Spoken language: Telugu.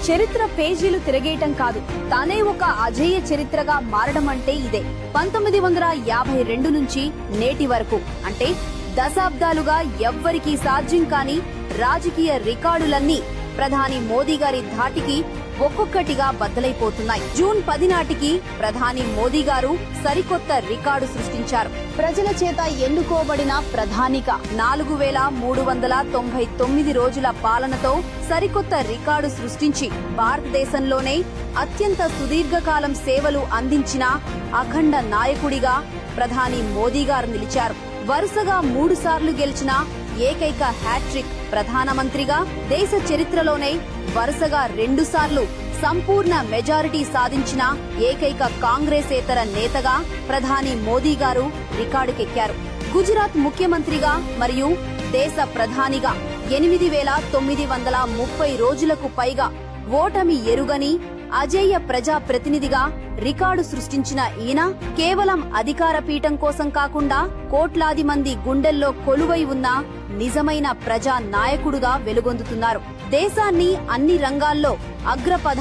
చరిత్ర పేజీలు తిరగేయటం కాదు, తానే ఒక అజేయ చరిత్రగా మారడం అంటే ఇదే. 1952 నుంచి నేటి వరకు అంటే దశాబ్దాలుగా ఎవ్వరికీ సాధ్యం కాని రాజకీయ రికార్డులన్నీ ప్రధాని మోదీ గారి ధాటికి ఒక్కొక్కటిగా బద్దలైపోతున్నాయి. జూన్ 10 నాటికి ప్రధాని మోదీ గారు సరికొత్త రికార్డు సృష్టించారు. ప్రజల చేత ఎన్నుకోబడిన ప్రధానిగా 4399 రోజుల పాలనతో సరికొత్త రికార్డు సృష్టించి భారతదేశంలోనే అత్యంత సుదీర్ఘకాలం సేవలు అందించిన అఖండ నాయకుడిగా ప్రధాని మోదీ గారు నిలిచారు. వరుసగా 3 సార్లు గెలిచిన ఏకైక హ్యాట్రిక్ ప్రధానమంత్రిగా, దేశ చరిత్రలోనే వరుసగా 2 సార్లు సంపూర్ణ మెజారిటీ సాధించిన ఏకైక కాంగ్రెసేతర నేతగా ప్రధాని మోదీ గారు రికార్డుకెక్కారు. గుజరాత్ ముఖ్యమంత్రిగా మరియు దేశ ప్రధానిగా 8930 రోజులకు పైగా ఓటమి ఎరుగని అజేయ ప్రజా ప్రతినిధిగా రికార్డు సృష్టించిన ఈయన కేవలం అధికార పీఠం కోసం కాకుండా కోట్లాది మంది గుండెల్లో కొలువై ఉన్న నిజమైన ప్రజా నాయకుడుగా వెలుగొందుతున్నారు. దేశాన్ని అన్ని రంగాల్లో అగ్రపథ